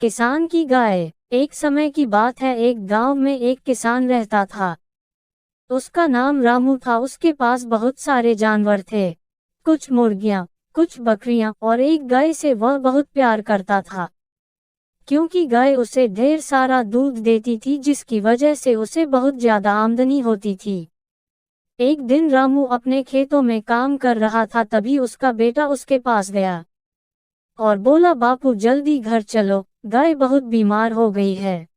किसान की गाय। एक समय की बात है, एक गांव में एक किसान रहता था। उसका नाम रामू था। उसके पास बहुत सारे जानवर थे, कुछ मुर्गियां, कुछ बकरियां और एक गाय से वह बहुत प्यार करता था, क्योंकि गाय उसे ढेर सारा दूध देती थी, जिसकी वजह से उसे बहुत ज्यादा आमदनी होती थी। एक दिन रामू अपने खेतों में काम कर रहा था, तभी उसका बेटा उसके पास गया और बोला, बापू जल्दी घर चलो, गाय बहुत बीमार हो गई है।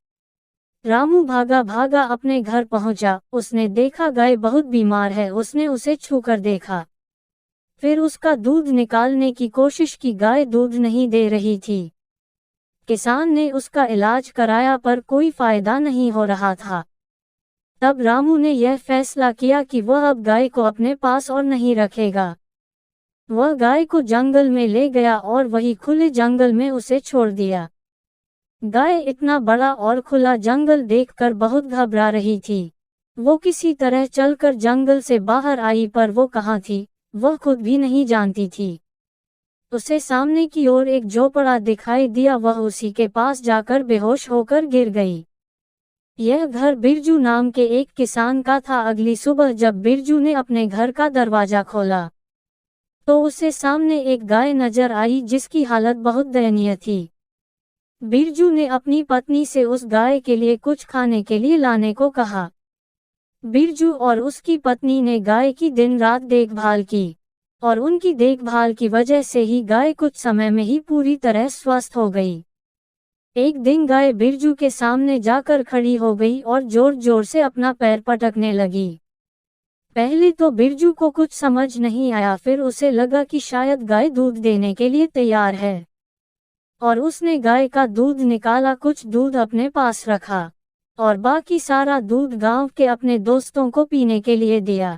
रामू भागा भागा अपने घर पहुंचा। उसने देखा गाय बहुत बीमार है। उसने उसे छूकर देखा, फिर उसका दूध निकालने की कोशिश की। गाय दूध नहीं दे रही थी। किसान ने उसका इलाज कराया पर कोई फायदा नहीं हो रहा था। तब रामू ने यह फैसला किया कि वह अब गाय को अपने पास और नहीं रखेगा। वह गाय को जंगल में ले गया और वही खुले जंगल में उसे छोड़ दिया। गाय इतना बड़ा और खुला जंगल देखकर बहुत घबरा रही थी। वो किसी तरह चलकर जंगल से बाहर आई, पर वो कहाँ थी वह खुद भी नहीं जानती थी। उसे सामने की ओर एक झोपड़ा दिखाई दिया। वह उसी के पास जाकर बेहोश होकर गिर गई। यह घर बिरजू नाम के एक किसान का था। अगली सुबह जब बिरजू ने अपने घर का दरवाजा खोला तो उसे सामने एक गाय नजर आई, जिसकी हालत बहुत दयनीय थी। बिरजू ने अपनी पत्नी से उस गाय के लिए कुछ खाने के लिए लाने को कहा। बिरजू और उसकी पत्नी ने गाय की दिन रात देखभाल की और उनकी देखभाल की वजह से ही गाय कुछ समय में ही पूरी तरह स्वस्थ हो गई। एक दिन गाय बिरजू के सामने जाकर खड़ी हो गई और जोर जोर से अपना पैर पटकने लगी। पहले तो बिरजू को कुछ समझ नहीं आया, फिर उसे लगा कि शायद गाय दूध देने के लिए तैयार है और उसने गाय का दूध निकाला, कुछ दूध अपने पास रखा और बाकी सारा दूध गांव के अपने दोस्तों को पीने के लिए दिया।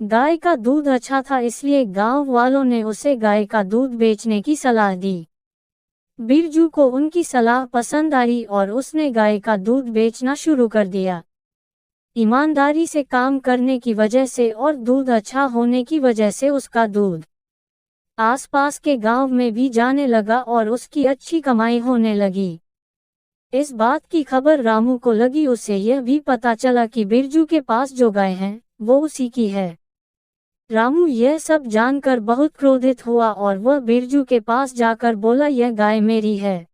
गाय का दूध अच्छा था, इसलिए गांव वालों ने उसे गाय का दूध बेचने की सलाह दी। बिरजू को उनकी सलाह पसंद आई और उसने गाय का दूध बेचना शुरू कर दिया। ईमानदारी से काम करने की वजह से और दूध अच्छा होने की वजह से उसका दूध आसपास के गांव में भी जाने लगा और उसकी अच्छी कमाई होने लगी। इस बात की खबर रामू को लगी। उसे यह भी पता चला कि बिरजू के पास जो गाय है वो उसी की है। रामू यह सब जानकर बहुत क्रोधित हुआ और वह बिरजू के पास जाकर बोला, यह गाय मेरी है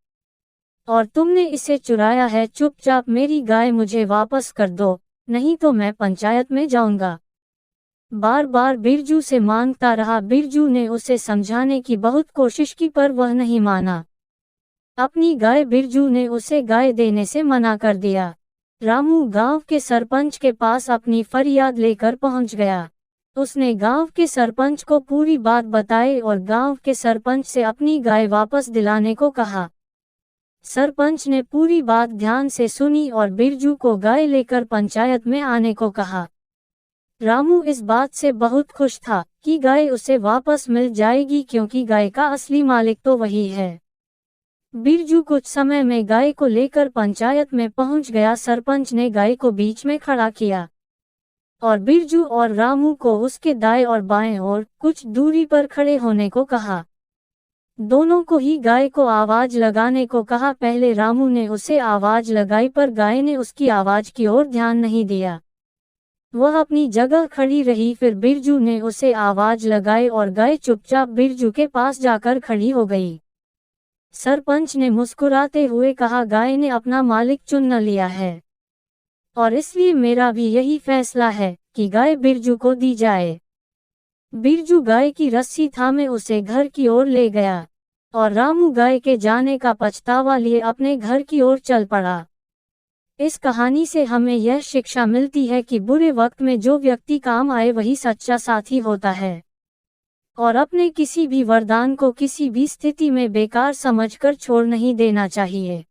और तुमने इसे चुराया है। चुपचाप मेरी गाय मुझे वापस कर दो, नहीं तो मैं पंचायत में जाऊंगा। बार बार बिरजू से मांगता रहा। बिरजू ने उसे समझाने की बहुत कोशिश की, पर वह नहीं माना। अपनी गाय बिरजू ने उसे गाय देने से मना कर दिया। रामू गांव के सरपंच के पास अपनी फरियाद लेकर पहुंच गया। उसने गांव के सरपंच को पूरी बात बताई और गांव के सरपंच से अपनी गाय वापस दिलाने को कहा। सरपंच ने पूरी बात ध्यान से सुनी और बिरजू को गाय लेकर पंचायत में आने को कहा। रामू इस बात से बहुत खुश था कि गाय उसे वापस मिल जाएगी, क्योंकि गाय का असली मालिक तो वही है। बिरजू कुछ समय में गाय को लेकर पंचायत में पहुंच गया। सरपंच ने गाय को बीच में खड़ा किया और बिरजू और रामू को उसके दाएं और बाएं और कुछ दूरी पर खड़े होने को कहा। दोनों को ही गाय को आवाज लगाने को कहा। पहले रामू ने उसे आवाज लगाई, पर गाय ने उसकी आवाज की ओर ध्यान नहीं दिया। वह अपनी जगह खड़ी रही। फिर बिरजू ने उसे आवाज लगाई और गाय चुपचाप बिरजू के पास जाकर खड़ी हो गई। सरपंच ने मुस्कुराते हुए कहा, गाय ने अपना मालिक चुन लिया है और इसलिए मेरा भी यही फैसला है कि गाय बिरजू को दी जाए। बिरजू गाय की रस्सी थामे उसे घर की ओर ले गया और रामू गाय के जाने का पछतावा लिए अपने घर की ओर चल पड़ा। इस कहानी से हमें यह शिक्षा मिलती है कि बुरे वक्त में जो व्यक्ति काम आए वही सच्चा साथी होता है और अपने किसी भी वरदान को किसी भी स्थिति में बेकार समझकर छोड़ नहीं देना चाहिए।